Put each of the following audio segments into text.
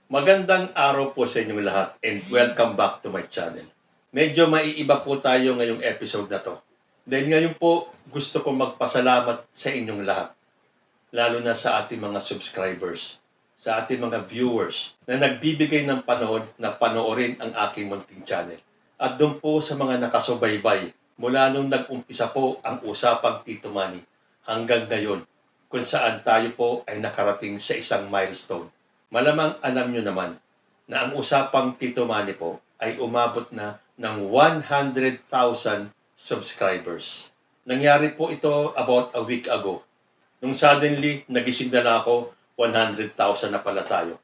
Magandang araw po sa inyong lahat and welcome back to my channel. Medyo maiiba po tayo ngayong episode na to. Dahil ngayon po gusto ko magpasalamat sa inyong lahat. Lalo na sa ating mga subscribers, sa ating mga viewers na nagbibigay ng panahon na panoorin ang aking munting channel. At doon po sa mga nakasubaybay mula nung nag-umpisa po ang usapang Tito Manny hanggang ngayon kung saan tayo po ay nakarating sa isang milestone. Malamang alam nyo naman na ang usapang Tito Manny po ay umabot na ng 100,000 subscribers. Nangyari po ito about a week ago. Nung suddenly, nagising na lang ako, 100,000 na pala tayo.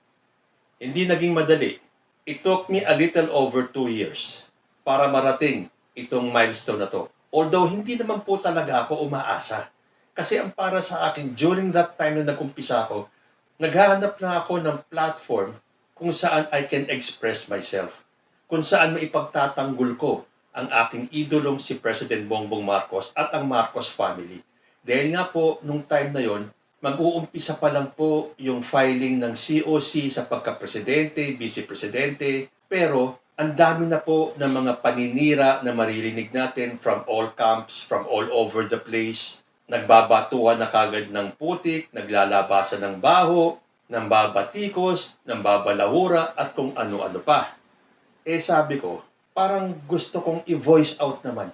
Hindi naging madali. It took me a little over 2 years para marating itong milestone na to. Although, hindi naman po talaga ako umaasa. Kasi ang para sa akin, during that time na nag-umpisa ako, naghahanap na ako ng platform kung saan I can express myself. Kung saan maipagtatanggol ko ang aking idolong si President Bongbong Marcos at ang Marcos family. Dahil nga po, nung time na yon, mag-uumpisa pa lang po yung filing ng COC sa pagka-presidente, vice-presidente, pero ang dami na po ng mga paninira na maririnig natin from all camps, from all over the place. Nagbabatuhan na kagad ng putik, naglalabasan ng baho, ng babatikos, ng babalahura, at kung ano-ano pa. Sabi ko, parang gusto kong i-voice out naman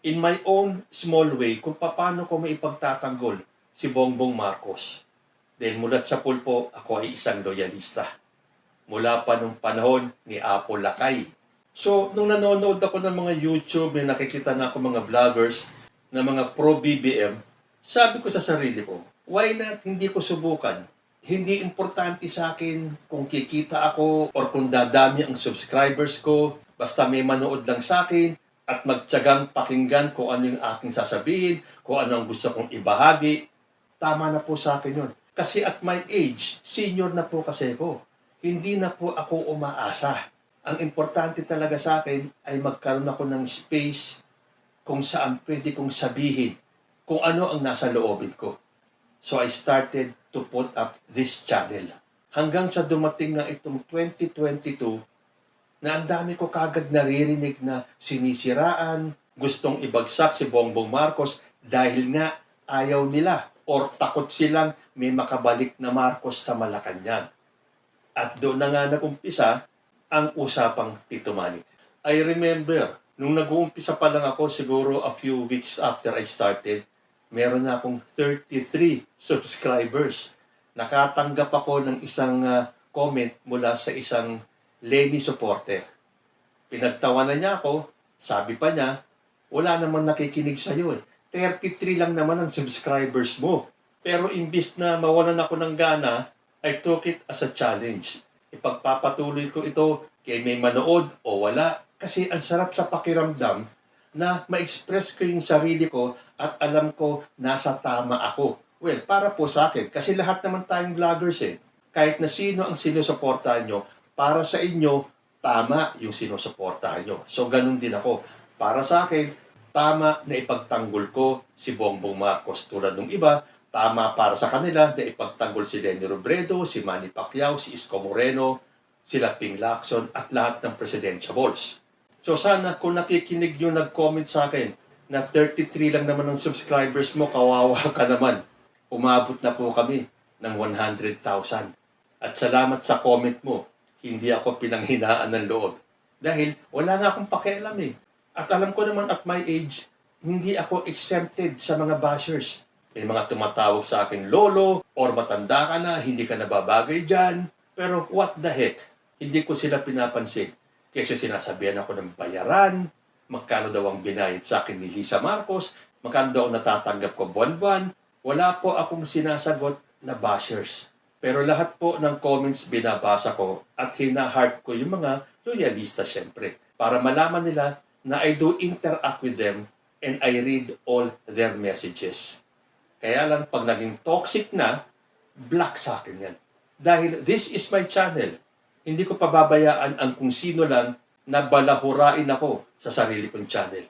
in my own small way kung paano ko maipagtatanggol si Bongbong Marcos. Dahil mulat sa pulpo, ako ay isang loyalista. Mula pa nung panahon ni Apo Lakay. So, nung nanonood ako ng mga YouTube, may nakikita na ako mga vloggers na mga pro-BBM, sabi ko sa sarili ko, why not hindi ko subukan? Hindi importante sa akin kung kikita ako or kung dadami ang subscribers ko, basta may manood lang sa akin at magtiyagang pakinggan kung ano yung aking sasabihin, kung ano ang gusto kong ibahagi. Tama na po sa akin yun. Kasi at my age, senior na po kasi ko. Hindi na po ako umaasa. Ang importante talaga sa akin ay magkaroon ako ng space kung saan pwede kong sabihin kung ano ang nasa loobin ko. So I started to put up this channel. Hanggang sa dumating na itong 2022, na ang dami ko kagad naririnig na sinisiraan, gustong ibagsak si Bongbong Marcos dahil nga ayaw nila or takot silang may makabalik na Marcos sa Malacanang. At doon na nga nag-umpisa ang usapang Tito Manny. I remember, nung nag-uumpisa pa lang ako, siguro a few weeks after I started, meron na akong 33 subscribers. Nakatanggap ako ng isang comment mula sa isang Lenny supporter. Pinagtawanan niya ako, sabi pa niya, wala namang nakikinig sa'yo eh. 33 lang naman ang subscribers mo. Pero imbis na mawalan ako ng gana, I took it as a challenge. Ipagpapatuloy ko ito kay may manood o wala. Kasi ang sarap sa pakiramdam na ma-express ko yung sarili ko at alam ko nasa tama ako. Well, para po sa akin. Kasi lahat naman tayong vloggers eh. Kahit na sino ang sinusuportahan nyo, para sa inyo, tama yung sinusuportahan nyo. So, ganun din ako. Para sa akin, tama na ipagtanggol ko si Bongbong Marcos tulad ng iba. Tama para sa kanila na ipagtanggol si Leni Robredo, si Manny Pacquiao, si Isko Moreno, sila Ping Lacson at lahat ng presidentiables. So sana kung nakikinig yung nag-comment sa akin na 33 lang naman ang subscribers mo, kawawa ka naman. Umabot na po kami ng 100,000. At salamat sa comment mo, hindi ako pinanghinaan ng loob. Dahil wala nga akong pakialam eh. At alam ko naman at my age, hindi ako exempted sa mga bashers. May mga tumatawag sa akin, lolo, or matanda ka na, hindi ka nababagay dyan. Pero what the heck, hindi ko sila pinapansin. Kasi sinasabihan ako ng bayaran, magkano daw ang binayad sa akin ni Lisa Marcos, magkano daw natatanggap ko buwan-buwan. Wala po akong sinasagot na bashers. Pero lahat po ng comments binabasa ko at hina-heart ko yung mga loyalista syempre. Para malaman nila na I do interact with them and I read all their messages. Kaya lang pag naging toxic na, block sa akin yan. Dahil this is my channel. Hindi ko pababayaan ang kung sino lang na balahurain ako sa sarili kong channel.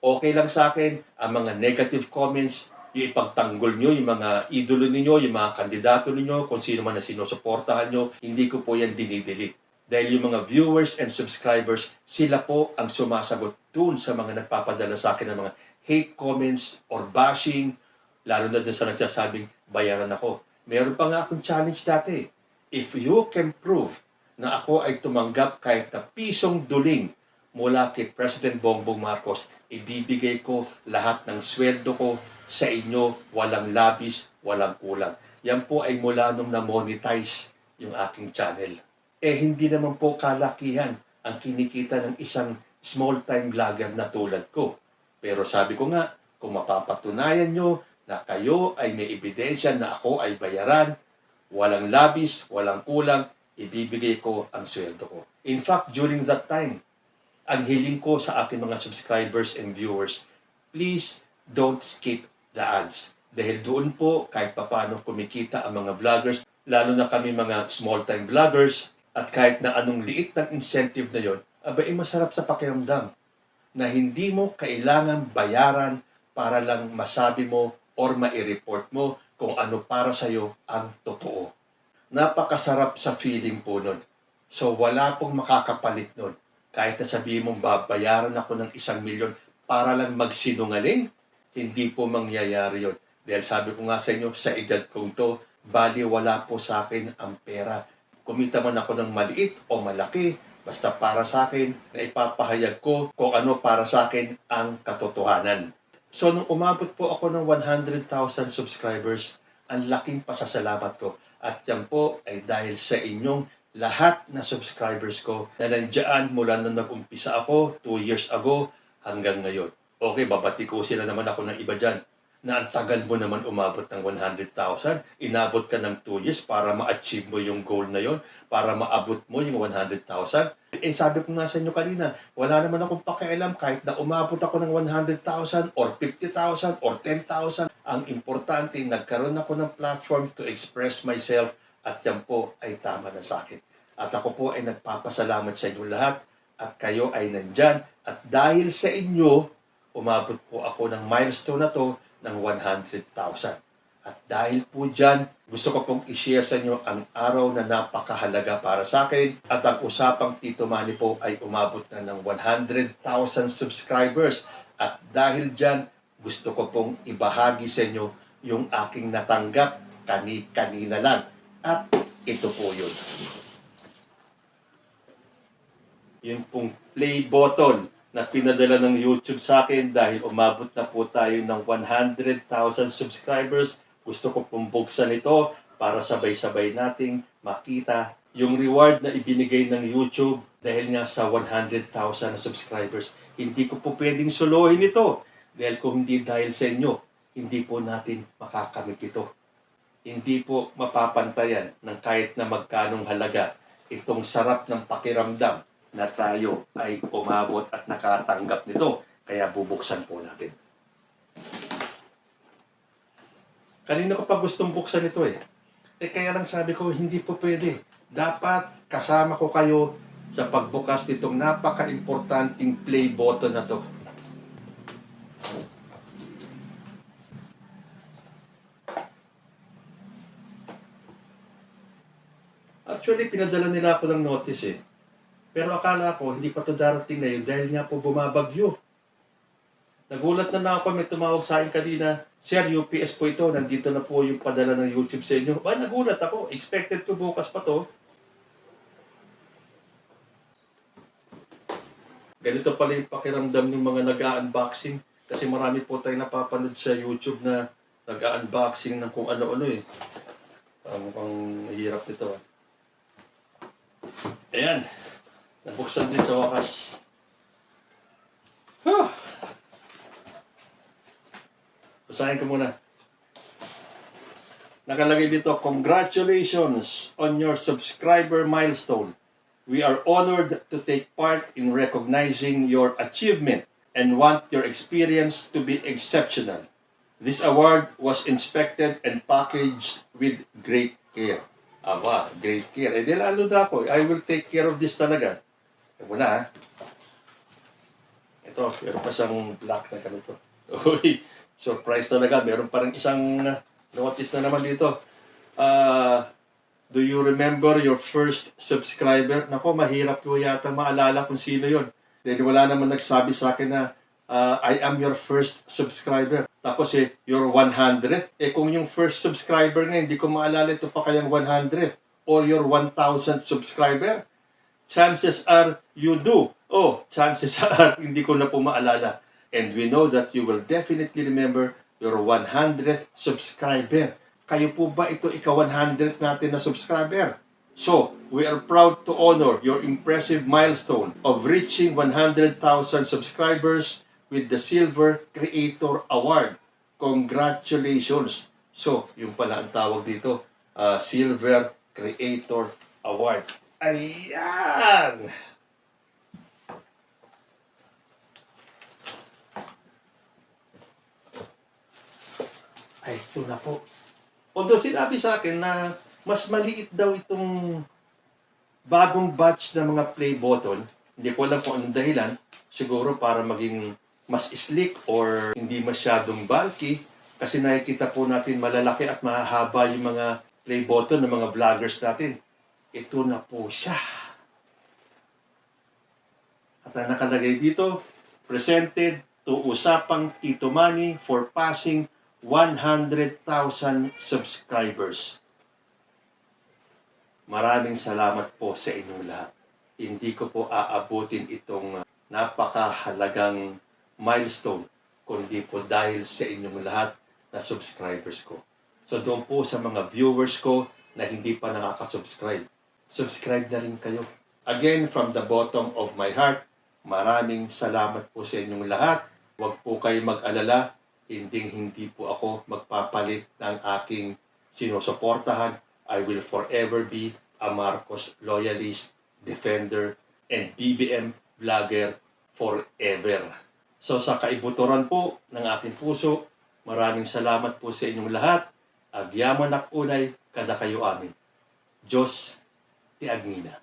Okay lang sa akin ang mga negative comments Yung ipagtanggol nyo, yung mga idolo ninyo, yung mga kandidato ninyo, kung sino man na sinusuportahan nyo, hindi ko po yan dinidelete. Dahil yung mga viewers and subscribers, sila po ang sumasagot dun sa mga nagpapadala sa akin ng mga hate comments or bashing, lalo na dun sa nagsasabing, bayaran ako. Meron pa nga akong challenge dati. If you can prove na ako ay tumanggap kahit na pisong duling mula kay President Bongbong Marcos, ibibigay ko lahat ng sweldo ko sa inyo, walang labis, walang kulang. Yan po ay mula nung na-monetize yung aking channel. Hindi naman po kalakihan ang kinikita ng isang small-time vlogger na tulad ko. Pero sabi ko nga, kung mapapatunayan nyo na kayo ay may ebidensya na ako ay bayaran, walang labis, walang kulang, ibibigay ko ang sweldo ko. In fact, during that time, ang hiling ko sa aking mga subscribers and viewers, please don't skip the ads. Dahil doon po, kahit paano kumikita ang mga vloggers, lalo na kami mga small-time vloggers, at kahit na anong liit ng incentive na yon, abay masarap sa pakiramdam na hindi mo kailangan bayaran para lang masabi mo or ma-report mo kung ano para sa'yo ang totoo. Napakasarap sa feeling po nun. So wala pong makakapalit nun. Kahit na sabihin mong babayaran ako ng 1,000,000 para lang magsinungaling, hindi po mangyayari yun. Dahil sabi ko nga sa inyo, sa edad kong to, bali wala po sa akin ang pera. Kumita man ako ng maliit o malaki, basta para sa akin, na ipapahayag ko kung ano para sa akin ang katotohanan. So nung umabot po ako ng 100,000 subscribers, ang laking pasasalamat ko. At yan po ay dahil sa inyong lahat na subscribers ko na nandiyan mula nung nag-umpisa ako 2 years ago hanggang ngayon. Okay, babati ko sila naman ako ng iba dyan na ang tagal mo naman umabot ng 100,000. Inabot ka ng 2 years para ma-achieve mo yung goal na yon, para maabot mo yung 100,000. Sabi ko nga sa inyo kanina, wala naman akong pakialam kahit na umabot ako ng 100,000 or 50,000 or 10,000. Ang importante, nagkaroon ako ng platform to express myself at yan po ay tama na sa akin. At ako po ay nagpapasalamat sa inyo lahat at kayo ay nandyan. At dahil sa inyo, umabot po ako ng milestone na to ng 100,000. At dahil po dyan, gusto ko pong i-share sa inyo ang araw na napakahalaga para sa akin. At ang usapang Tito Manny po ay umabot na ng 100,000 subscribers. At dahil dyan, gusto ko pong ibahagi sa inyo yung aking natanggap kanina lang. At ito po yun. Yung pong play button na pinadala ng YouTube sa akin dahil umabot na po tayo ng 100,000 subscribers. Gusto ko pong buksan ito para sabay-sabay nating makita yung reward na ibinigay ng YouTube dahil nga sa 100,000 subscribers. Hindi ko po pwedeng solohin ito dahil kung hindi dahil sa inyo, hindi po natin makakamit ito. Hindi po mapapantayan ng kahit na magkanong halaga itong sarap ng pakiramdam na tayo ay umabot at nakatanggap nito. Kaya bubuksan po natin. Kanina ko pa gustong buksan ito kaya lang sabi ko, hindi po pwede. Dapat kasama ko kayo sa pagbukas nitong napaka-importanting play button na to. Actually, pinadala nila ako ng notice Pero akala ko, hindi pa ito darating na yun dahil nga po bumabagyo. Nagulat na ako, may tumawag sa akin kanina, Sir, UPS po ito, nandito na po yung padala ng YouTube sa inyo. Nagulat ako, expected ko bukas pa to. Ganito pala yung pakiramdam ng mga nag-unboxing. Kasi marami po tayo napapanood sa YouTube na nag-unboxing ng kung ano-ano mukhang mahirap nito Ayan. Nabuksan din sa wakas. Basahin ko muna. Nakalagay dito, congratulations on your subscriber milestone. We are honored to take part in recognizing your achievement and want your experience to be exceptional. This award was inspected and packaged with great care. Great care. Di lalo na ako. I will take care of this talaga. Muna Ito, meron pa siyang black na ganito. Uy, Surprise talaga. Meron pa rin isang notice na naman dito. Do you remember your first subscriber? Nako, mahirap po yata maalala kung sino yon. Dahil wala naman nagsabi sa akin na I am your first subscriber. Tapos your 100th. Kung yung first subscriber nga, hindi ko maalala ito pa kayang 100th or your 1,000th subscriber. Chances are you do. Chances are hindi ko na po maalala. And we know that you will definitely remember your 100th subscriber. Kayo po ba ito ika-100th natin na subscriber? So, we are proud to honor your impressive milestone of reaching 100,000 subscribers with the Silver Creator Award. Congratulations! So, yung pala ang tawag dito, Silver Creator Award. Ayan! Ay, ito na po. Although sinabi sa akin na mas maliit daw itong bagong batch ng mga play button. Hindi ko alam kung anong dahilan. Siguro para maging mas sleek or hindi masyadong bulky. Kasi nakikita po natin malalaki at mahahaba yung mga play button ng mga vloggers natin. Ito na po siya. At ang nakalagay dito, presented to Usapang Tito Manny for passing 100,000 subscribers. Maraming salamat po sa inyong lahat. Hindi ko po aabutin itong napakahalagang milestone, kundi po dahil sa inyong lahat na subscribers ko. So doon po sa mga viewers ko na hindi pa nakaka-subscribe, subscribe na rin kayo. Again, from the bottom of my heart, maraming salamat po sa inyong lahat. Huwag po kayo mag-alala. Hindi po ako magpapalit ng aking sinusuportahan. I will forever be a Marcos loyalist, defender, and BBM vlogger forever. So sa kaibuturan po ng aking puso, maraming salamat po sa inyong lahat. Agyaman ak unay kada kayo amin. Diyos ti Agnina.